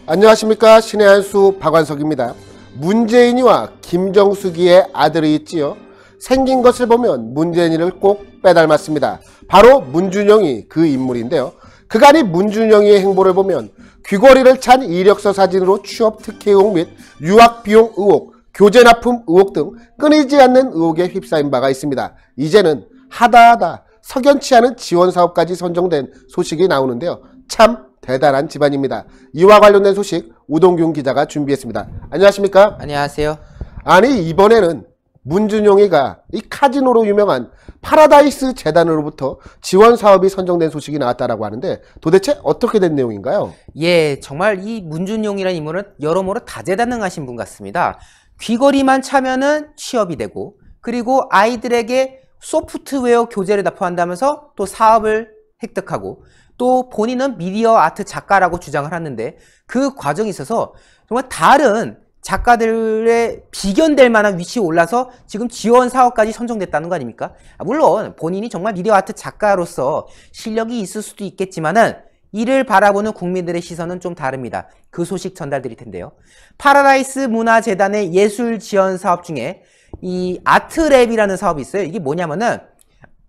안녕하십니까. 신의 한수 박완석입니다. 문재인이와 김정숙이의 아들이 있지요. 생긴 것을 보면 문재인이를 꼭 빼닮았습니다. 바로 문준용이 그 인물인데요. 그간이 문준용이의 행보를 보면 귀걸이를 찬 이력서 사진으로 취업 특혜 의혹 및 유학 비용 의혹, 교재 납품 의혹 등 끊이지 않는 의혹에 휩싸인 바가 있습니다. 이제는 하다하다 석연치 않은 지원 사업까지 선정된 소식이 나오는데요. 참 대단한 집안입니다. 이와 관련된 소식 우동균 기자가 준비했습니다. 안녕하십니까? 안녕하세요. 아니, 이번에는 문준용이가 이 카지노로 유명한 파라다이스 재단으로부터 지원 사업이 선정된 소식이 나왔다라고 하는데 도대체 어떻게 된 내용인가요? 예, 정말 이 문준용이라는 인물은 여러모로 다재다능하신 분 같습니다. 귀걸이만 차면은 취업이 되고, 그리고 아이들에게 소프트웨어 교재를 납품한다면서 또 사업을 획득하고, 또 본인은 미디어 아트 작가라고 주장을 하는데 그 과정에 있어서 정말 다른 작가들의 비견될 만한 위치에 올라서 지금 지원 사업까지 선정됐다는 거 아닙니까? 물론 본인이 정말 미디어 아트 작가로서 실력이 있을 수도 있겠지만은 이를 바라보는 국민들의 시선은 좀 다릅니다. 그 소식 전달드릴 텐데요. 파라다이스 문화재단의 예술 지원 사업 중에 이 아트랩이라는 사업이 있어요. 이게 뭐냐면은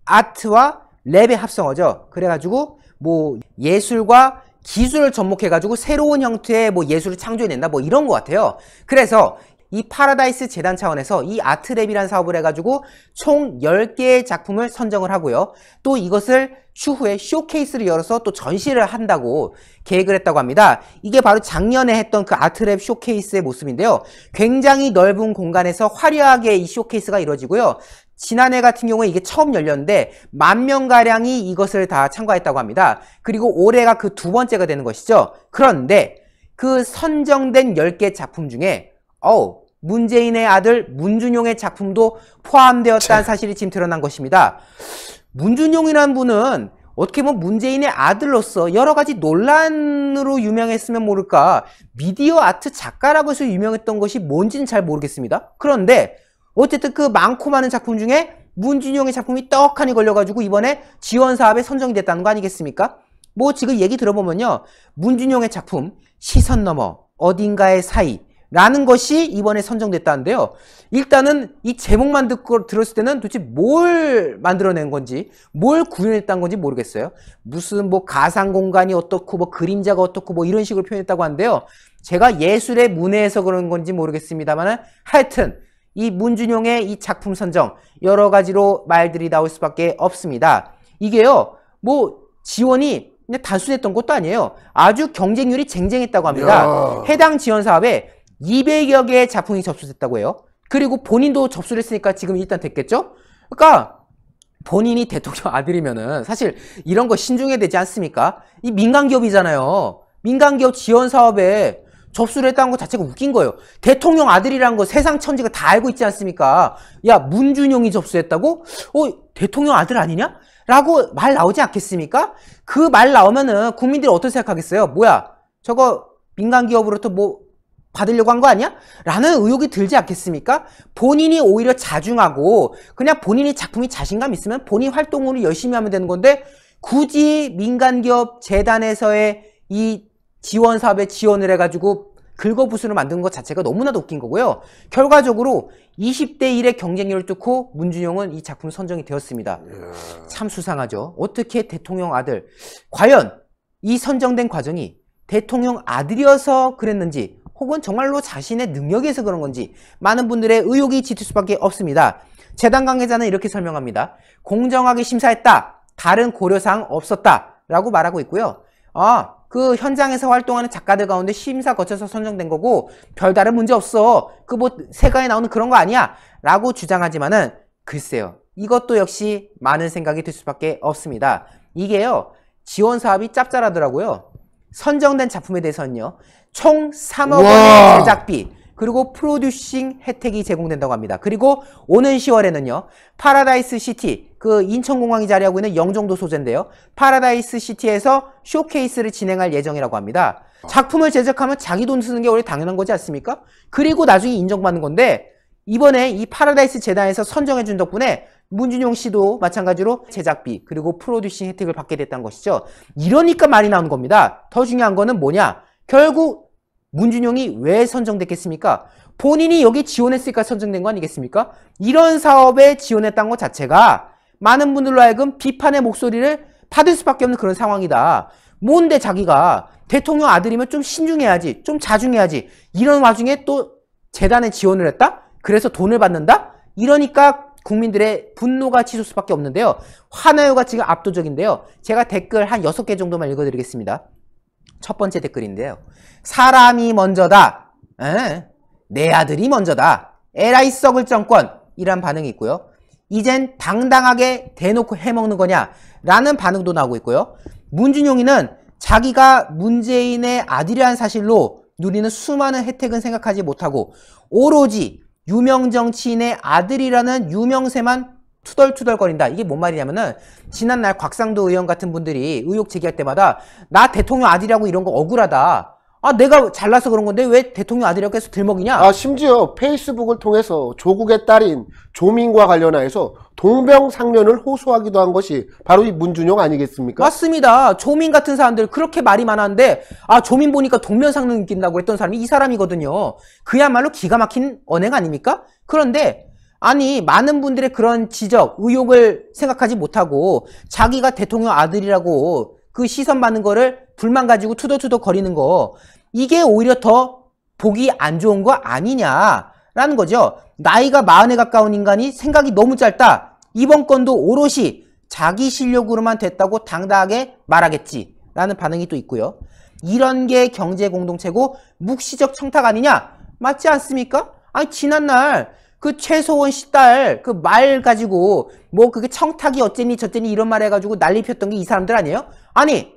아트와 랩의 합성어죠. 그래가지고 뭐 예술과 기술을 접목해가지고 새로운 형태의 뭐 예술을 창조해낸다 뭐 이런 것 같아요. 그래서 이 파라다이스 재단 차원에서 이 아트랩이라는 사업을 해가지고 총 10개의 작품을 선정을 하고요. 또 이것을 추후에 쇼케이스를 열어서 또 전시를 한다고 계획을 했다고 합니다. 이게 바로 작년에 했던 그 아트랩 쇼케이스의 모습인데요. 굉장히 넓은 공간에서 화려하게 이 쇼케이스가 이루어지고요. 지난해 같은 경우에 이게 처음 열렸는데 10,000명가량이 이것을 다 참가했다고 합니다. 그리고 올해가 그 두 번째가 되는 것이죠. 그런데 그 선정된 10개 작품 중에 문재인의 아들 문준용의 작품도 포함되었다는 사실이 지금 드러난 것입니다. 문준용이라는 분은 어떻게 보면 문재인의 아들로서 여러 가지 논란으로 유명했으면 모를까 미디어 아트 작가라고 해서 유명했던 것이 뭔지는 잘 모르겠습니다. 그런데 어쨌든 그 많고 많은 작품 중에 문준용의 작품이 떡하니 걸려가지고 이번에 지원 사업에 선정이 됐다는 거 아니겠습니까? 뭐 지금 얘기 들어보면요. 문준용의 작품 시선 너머 어딘가의 사이 라는 것이 이번에 선정됐다는데요. 일단은 이 제목만 들었을 때는 도대체 뭘 만들어낸 건지 뭘 구현했다는 건지 모르겠어요. 무슨 뭐 가상 공간이 어떻고 뭐 그림자가 어떻고 뭐 이런 식으로 표현했다고 하는데요. 제가 예술의 문외에서 그런 건지 모르겠습니다만 하여튼 이 문준용의 이 작품 선정 여러 가지로 말들이 나올 수밖에 없습니다. 이게요. 뭐 지원이 그냥 단순했던 것도 아니에요. 아주 경쟁률이 쟁쟁했다고 합니다. 해당 지원 사업에 200여 개의 작품이 접수됐다고 해요. 그리고 본인도 접수를 했으니까 지금 일단 됐겠죠? 그러니까 본인이 대통령 아들이면은 사실 이런 거 신중해야 되지 않습니까? 이 민간기업이잖아요. 민간기업 지원 사업에 접수를 했다는 것 자체가 웃긴 거예요. 대통령 아들이라는 거 세상 천지가 다 알고 있지 않습니까? 야, 문준용이 접수했다고? 대통령 아들 아니냐? 라고 말 나오지 않겠습니까? 그 말 나오면은 국민들이 어떻게 생각하겠어요? 뭐야, 저거 민간기업으로부터 뭐 받으려고 한 거 아니야? 라는 의혹이 들지 않겠습니까? 본인이 오히려 자중하고 그냥 본인이 작품이 자신감 있으면 본인 활동으로 열심히 하면 되는 건데 굳이 민간기업 재단에서의 이 지원 사업에 지원을 해가지고 긁어부스를 만든 것 자체가 너무나도 웃긴 거고요. 결과적으로 20대 1의 경쟁률을 뚫고 문준용은 이 작품 선정이 되었습니다. 참 수상하죠. 어떻게 대통령 아들, 과연 이 선정된 과정이 대통령 아들이어서 그랬는지 혹은 정말로 자신의 능력에서 그런 건지 많은 분들의 의혹이 짙을 수밖에 없습니다. 재단 관계자는 이렇게 설명합니다. 공정하게 심사했다. 다른 고려사항 없었다. 라고 말하고 있고요. 그 현장에서 활동하는 작가들 가운데 심사 거쳐서 선정된 거고 별다른 문제 없어. 그 뭐 세가에 나오는 그런 거 아니야. 라고 주장하지만은 글쎄요. 이것도 역시 많은 생각이 들 수밖에 없습니다. 이게요. 지원 사업이 짭짤하더라고요. 선정된 작품에 대해서는요. 총 3억 원의 제작비 그리고 프로듀싱 혜택이 제공된다고 합니다. 그리고 오는 10월에는요. 파라다이스 시티, 그 인천공항이 자리하고 있는 영종도 소재인데요. 파라다이스 시티에서 쇼케이스를 진행할 예정이라고 합니다. 작품을 제작하면 자기 돈 쓰는 게 원래 당연한 거지 않습니까? 그리고 나중에 인정받는 건데 이번에 이 파라다이스 재단에서 선정해준 덕분에 문준용 씨도 마찬가지로 제작비 그리고 프로듀싱 혜택을 받게 됐다는 것이죠. 이러니까 말이 나오는 겁니다. 더 중요한 거는 뭐냐? 결국 문준용이 왜 선정됐겠습니까? 본인이 여기 지원했으니까 선정된 거 아니겠습니까? 이런 사업에 지원했다는 것 자체가 많은 분들로 하여금 비판의 목소리를 받을 수밖에 없는 그런 상황이다. 뭔데 자기가 대통령 아들이면 좀 신중해야지, 좀 자중해야지. 이런 와중에 또 재단에 지원을 했다? 그래서 돈을 받는다? 이러니까 국민들의 분노가 치솟을 수밖에 없는데요. 화나요가 지금 압도적인데요. 제가 댓글 한 6개 정도만 읽어드리겠습니다. 첫 번째 댓글인데요. 사람이 먼저다. 내 아들이 먼저다. 에라이 썩을 정권. 이란 반응이 있고요. 이젠 당당하게 대놓고 해먹는 거냐? 라는 반응도 나오고 있고요. 문준용이는 자기가 문재인의 아들이라는 사실로 누리는 수많은 혜택은 생각하지 못하고 오로지 유명 정치인의 아들이라는 유명세만 투덜투덜거린다. 이게 뭔 말이냐면은 지난날 곽상도 의원 같은 분들이 의혹 제기할 때마다 나 대통령 아들이라고 이런 거 억울하다. 아, 내가 잘나서 그런 건데 왜 대통령 아들이라고 해서 들먹이냐? 심지어 페이스북을 통해서 조국의 딸인 조민과 관련하여서 동병상련을 호소하기도 한 것이 바로 이 문준용 아니겠습니까? 맞습니다. 조민 같은 사람들 그렇게 말이 많았는데 조민 보니까 동면상련 느낀다고 했던 사람이 이 사람이거든요. 그야말로 기가 막힌 언행 아닙니까? 그런데 아니 많은 분들의 그런 지적, 의혹을 생각하지 못하고 자기가 대통령 아들이라고 그 시선 받는 거를 불만 가지고 투덜투덜 거리는 거 이게 오히려 더 보기 안 좋은 거 아니냐라는 거죠. 나이가 40에 가까운 인간이 생각이 너무 짧다. 이번 건도 오롯이 자기 실력으로만 됐다고 당당하게 말하겠지라는 반응이 또 있고요. 이런 게 경제 공동체고 묵시적 청탁 아니냐? 맞지 않습니까? 아니 지난날 그 최소원 씨 딸 그 말 가지고 뭐 그게 청탁이 어쩌니 저쩌니 이런 말 해가지고 난리 폈던 게 이 사람들 아니에요? 아니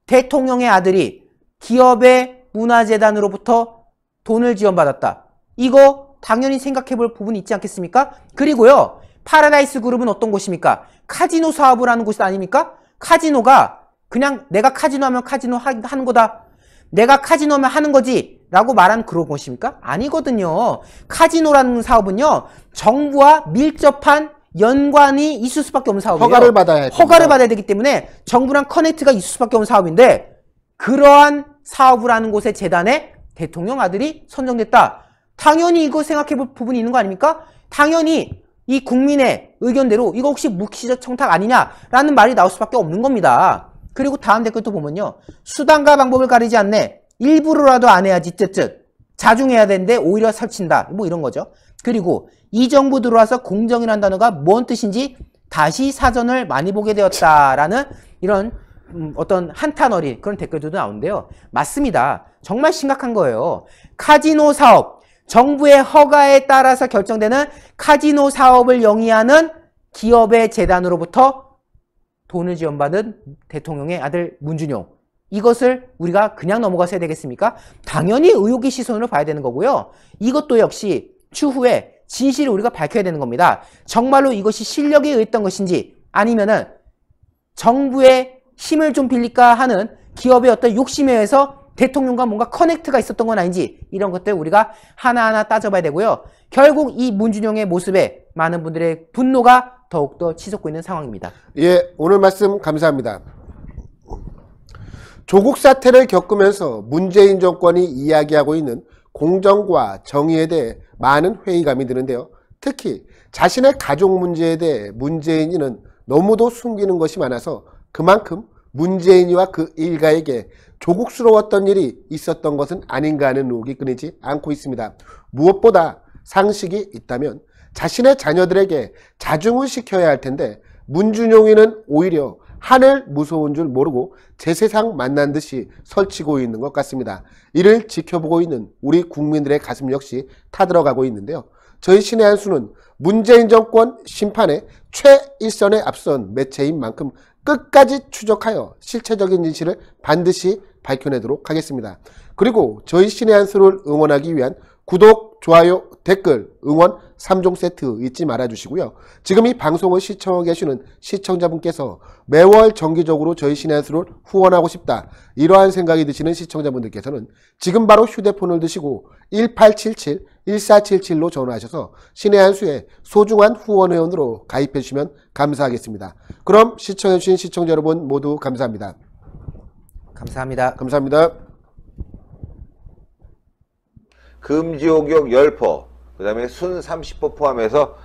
대통령의 아들이 기업의 문화재단으로부터 돈을 지원받았다. 이거 당연히 생각해볼 부분이 있지 않겠습니까? 그리고요. 파라다이스 그룹은 어떤 곳입니까? 카지노 사업을 하는 곳이 아닙니까? 카지노가 그냥 내가 카지노 하면 카지노 하는 거다. 내가 카지노 하면 하는 거지 라고 말하는 그런 곳입니까? 아니거든요. 카지노라는 사업은요. 정부와 밀접한 연관이 있을 수밖에 없는 사업이에요. 허가를 받아야 됩니다. 허가를 받아야 되기 때문에 정부랑 커넥트가 있을 수밖에 없는 사업인데 그러한 사업을 하는 곳의 재단에 대통령 아들이 선정됐다. 당연히 이거 생각해볼 부분이 있는 거 아닙니까? 당연히 이 국민의 의견대로 이거 혹시 묵시적 청탁 아니냐라는 말이 나올 수밖에 없는 겁니다. 그리고 다음 댓글도 보면요. 수단과 방법을 가리지 않네. 일부러라도 안 해야지 쯧쯧. 자중해야 되는데 오히려 설친다. 뭐 이런 거죠. 그리고 이 정부 들어와서 공정이라는 단어가 뭔 뜻인지 다시 사전을 많이 보게 되었다라는 이런 어떤 한탄어리 그런 댓글들도 나오는데요. 맞습니다. 정말 심각한 거예요. 카지노 사업, 정부의 허가에 따라서 결정되는 카지노 사업을 영위하는 기업의 재단으로부터 돈을 지원받은 대통령의 아들 문준용. 이것을 우리가 그냥 넘어가서야 되겠습니까? 당연히 의혹의 시선으로 봐야 되는 거고요. 이것도 역시 추후에 진실을 우리가 밝혀야 되는 겁니다. 정말로 이것이 실력에 의했던 것인지 아니면은 정부의 힘을 좀 빌릴까 하는 기업의 어떤 욕심에 의해서 대통령과 뭔가 커넥트가 있었던 건 아닌지 이런 것들 우리가 하나하나 따져봐야 되고요. 결국 이 문준용의 모습에 많은 분들의 분노가 더욱더 치솟고 있는 상황입니다. 예, 오늘 말씀 감사합니다. 조국 사태를 겪으면서 문재인 정권이 이야기하고 있는 공정과 정의에 대해 많은 회의감이 드는데요. 특히 자신의 가족 문제에 대해 문재인이는 너무도 숨기는 것이 많아서 그만큼 문재인이와 그 일가에게 조국스러웠던 일이 있었던 것은 아닌가 하는 의혹이 끊이지 않고 있습니다. 무엇보다 상식이 있다면 자신의 자녀들에게 자중을 시켜야 할 텐데 문준용이는 오히려 하늘 무서운 줄 모르고 제 세상 만난 듯이 설치고 있는 것 같습니다. 이를 지켜보고 있는 우리 국민들의 가슴 역시 타들어가고 있는데요. 저희 신의 한 수는 문재인 정권 심판의 최일선에 앞선 매체인 만큼 끝까지 추적하여 실체적인 진실을 반드시 밝혀내도록 하겠습니다. 그리고 저희 신의 한 수를 응원하기 위한 구독, 좋아요, 댓글, 응원 3종 세트 잊지 말아주시고요. 지금 이 방송을 시청하고 계시는 시청자분께서 매월 정기적으로 저희 신의 한 수를 후원하고 싶다. 이러한 생각이 드시는 시청자분들께서는 지금 바로 휴대폰을 드시고 1877-1477로 전화하셔서 신의 한 수의 소중한 후원회원으로 가입해 주시면 감사하겠습니다. 그럼 시청해 주신 시청자 여러분 모두 감사합니다. 감사합니다. 감사합니다. 금지 옥욕 10포, 그 다음에 순 30포 포함해서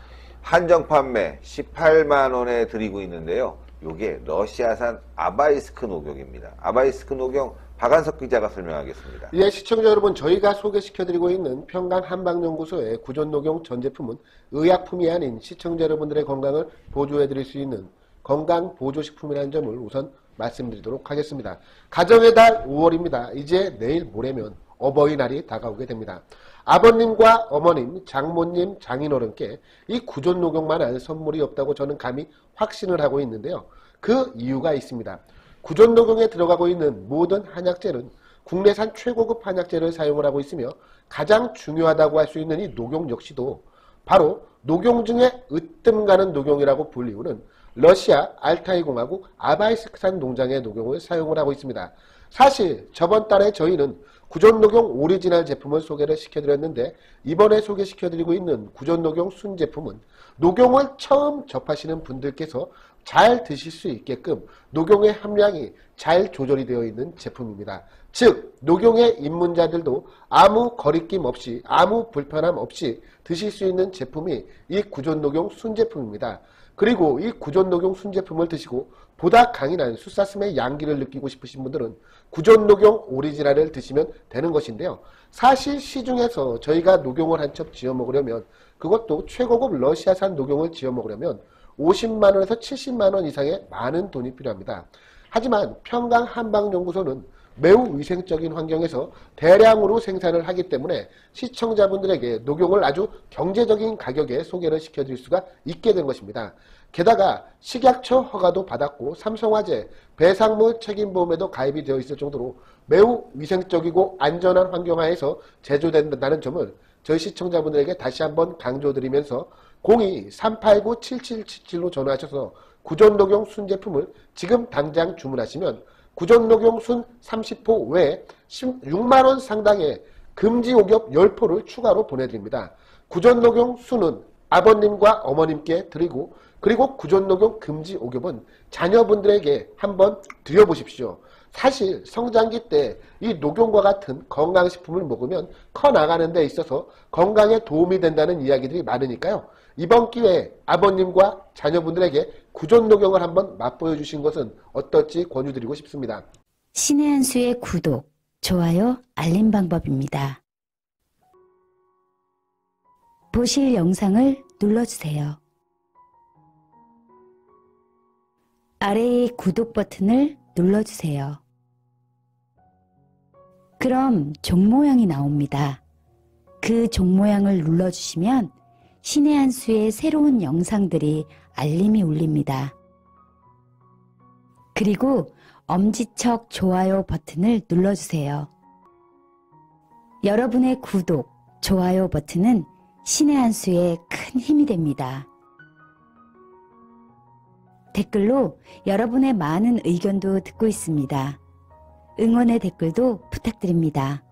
한정 판매 18만원에 드리고 있는데요. 요게 러시아산 아바이스크 녹용입니다. 아바이스크 녹용 박한석 기자가 설명하겠습니다. 예, 시청자 여러분, 저희가 소개시켜드리고 있는 평강 한방연구소의 구존녹용 전 제품은 의약품이 아닌 시청자 여러분들의 건강을 보조해드릴 수 있는 건강보조식품이라는 점을 우선 말씀드리도록 하겠습니다. 가정의 달 5월입니다. 이제 내일 모레면 어버이날이 다가오게 됩니다. 아버님과 어머님, 장모님, 장인어른께 이 구존녹용만한 선물이 없다고 저는 감히 확신을 하고 있는데요. 그 이유가 있습니다. 구존녹용에 들어가고 있는 모든 한약재는 국내산 최고급 한약재를 사용을 하고 있으며 가장 중요하다고 할 수 있는 이 녹용 역시도 바로 녹용 중에 으뜸 가는 녹용이라고 불리우는 러시아 알타이 공화국 아바이스크산 농장의 녹용을 사용을 하고 있습니다. 사실 저번 달에 저희는 구존녹용 오리지널 제품을 소개를 시켜드렸는데 이번에 소개시켜드리고 있는 구존녹용 순 제품은 녹용을 처음 접하시는 분들께서 잘 드실 수 있게끔 녹용의 함량이 잘 조절이 되어 있는 제품입니다. 즉 녹용의 입문자들도 아무 거리낌 없이 아무 불편함 없이 드실 수 있는 제품이 이 구존녹용 순 제품입니다. 그리고 이 구존녹용 순 제품을 드시고 보다 강인한 숫사슴의 양기를 느끼고 싶으신 분들은 구존녹용 오리지널을 드시면 되는 것인데요. 사실 시중에서 저희가 녹용을 한 첩 지어 먹으려면, 그것도 최고급 러시아산 녹용을 지어 먹으려면 50만원에서 70만원 이상의 많은 돈이 필요합니다. 하지만 평강 한방연구소는 매우 위생적인 환경에서 대량으로 생산을 하기 때문에 시청자분들에게 녹용을 아주 경제적인 가격에 소개를 시켜드릴 수가 있게 된 것입니다. 게다가 식약처 허가도 받았고 삼성화재 배상물 책임보험에도 가입이 되어 있을 정도로 매우 위생적이고 안전한 환경하에서 제조된다는 점을 저희 시청자분들에게 다시 한번 강조드리면서 02-389-7777로 전화하셔서 구존녹용 순 제품을 지금 당장 주문하시면 구존녹용 순 30포 외에 16만원 상당의 금지 옥엽 10포를 추가로 보내드립니다. 구존녹용 순은 아버님과 어머님께 드리고, 그리고 구존녹용 금지 옥엽은 자녀분들에게 한번 드려보십시오. 사실 성장기 때 이 녹용과 같은 건강식품을 먹으면 커나가는 데 있어서 건강에 도움이 된다는 이야기들이 많으니까요. 이번 기회에 아버님과 자녀분들에게 구존녹용을 한번 맛보여 주신 것은 어떨지 권유드리고 싶습니다. 신의 한 수의 구독, 좋아요, 알림 방법입니다. 보실 영상을 눌러주세요. 아래의 구독 버튼을 눌러주세요. 그럼 종 모양이 나옵니다. 그 종 모양을 눌러주시면 신의 한 수의 새로운 영상들이 알림이 울립니다. 그리고 엄지척 좋아요 버튼을 눌러주세요. 여러분의 구독, 좋아요 버튼은 신의 한 수의 큰 힘이 됩니다. 댓글로 여러분의 많은 의견도 듣고 있습니다. 응원의 댓글도 부탁드립니다.